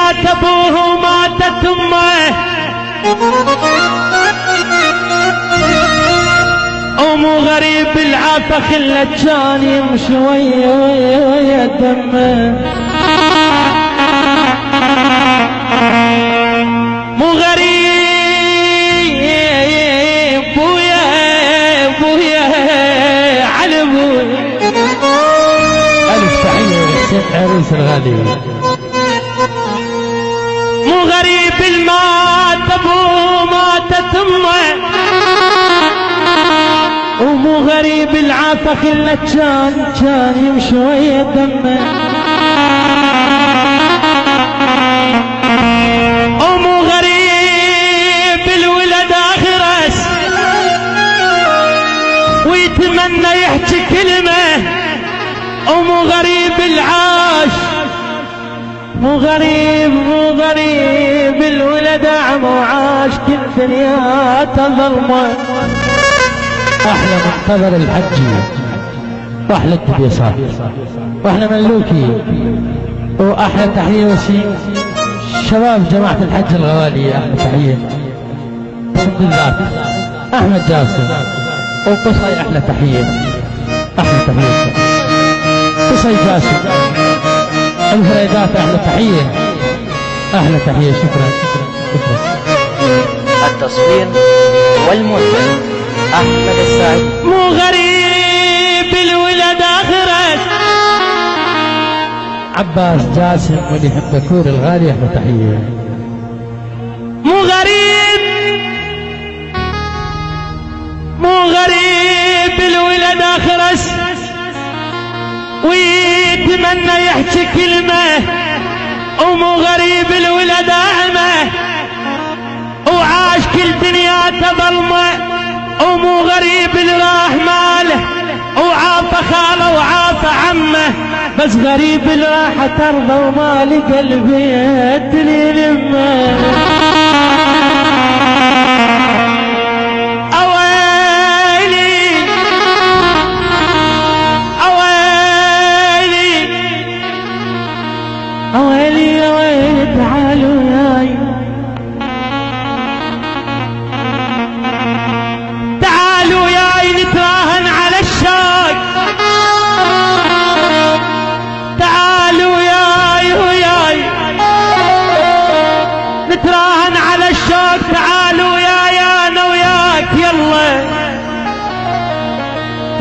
مات ابوه وماتت امه، ومو غريب العافى خلت كان يمشي ويا دمه، مو غريب بويا على ابويا. الف تحيه لحسين عريس الغالي. مو غريب المات ابوه ماتت امه، ومو غريب العافى خلت كان يمشي ويا دمه، ومو غريب الولد اخرس ويتمنى يحكي كلمه، ومو غريب العاش، مو غريب الولد اعمى وعاش كل دنيا تظلمه. احلى منتظر الحجي واحلى التبيصات واحلى ملوكي واحلى تحيه وسيم شباب جماعه الحج الغوالي. احلى تحيه بسم الله احمد جاسم وقصي. احلى تحيه احلى تحيه قصي جاسم الفريدات. احلى تحيه احلى تحيه. شكرا شكرا. التصوير والمنتج أحمد السعيد. مو غريب الولد آخرت عباس جاسم واللي يحب كور الغالي. احلى تحيه. مو غريب الولد آخرس ويتمنى يحكي كلمة، ومو غريب الولد أعمى وعاش كل دنيا تظلمه، ومو غريب اللي راح ماله وعافى خاله وعافى عمه، بس غريب اللي راح ترضى ومالي قلبي يدري لمه. اويلي يا ويلي تعالوا ياي، تعالوا ياي نتراهن على الشوق، تعالوا ياي وياي نتراهن على الشوق، تعالوا ياي انا وياك يلا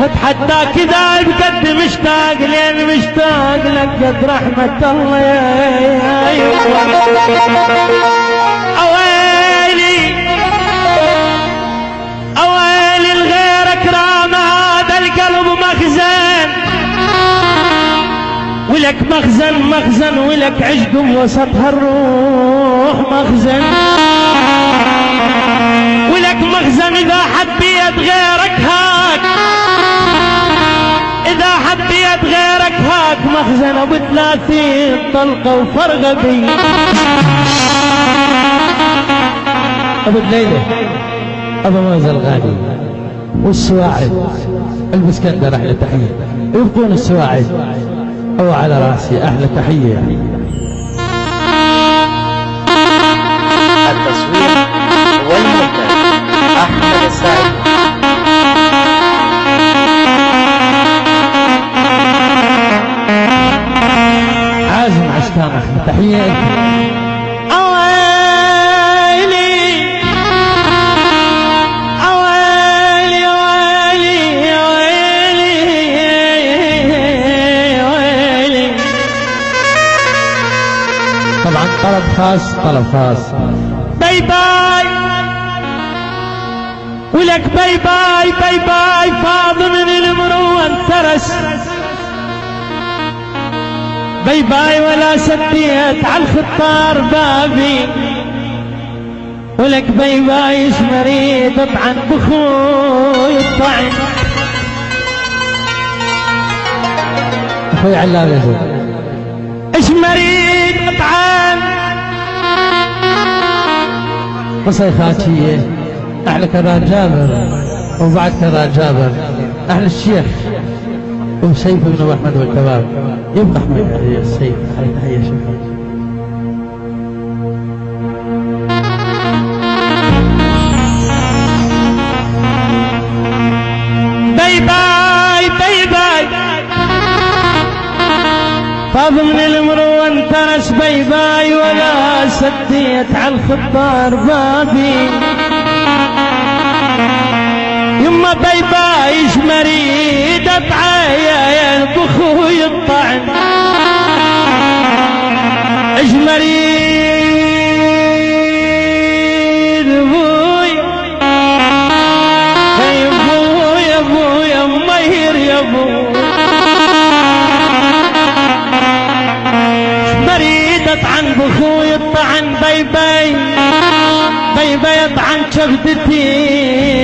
اتحداك اذا بقد مشتاق لين مشتاق لك قد رحمة الله يا اويلي اويلي الغيرك رام هذا القلب مخزن، ولك مخزن ولك عشق وسطها الروح مخزن، ولك مخزن اذا حبيت غيرك هاك، إذا حبيت غيرك هاك مخزن أبو 30 طلقة وفرغة بي. أبو الليلة أبو موزة الغالي والسواعد البسكندر. أحلى تحية. يبقون السواعد أو على رأسي. أحلى تحية. التصوير والمنتج أحمد السعيد. عازم عشتان. أحلى تحية. اويلي اويلي اويلي اويلي اويلي. طبعا طلب خاص طلب خاص. باي باي ولك باي باي باي باي فاضي من المروة انترس، باي باي ولا سديت على الخطار بابي، ولك باي باي ايش مريض اطعن بخوي الطعن. اخوي علام يا زلمه ايش مريض اطعن. قصي خاتيه. احلى كرار جابر وبعد كرار جابر. احلى الشيخ وسيف بن احمد والكباب. يبقى احمد السيف. هاي تحيه. شكرا. طاب من المروة انترس بيباي ولا سديت على الخطار بابي يما بيبايش مريد اتعاين بخوي الطعن اش مريد ابوي يا ابوي يا ابوي يا مهير يا ابوي مريد اطعن بخوي الطعن بيباي بيباي اطعن شفتي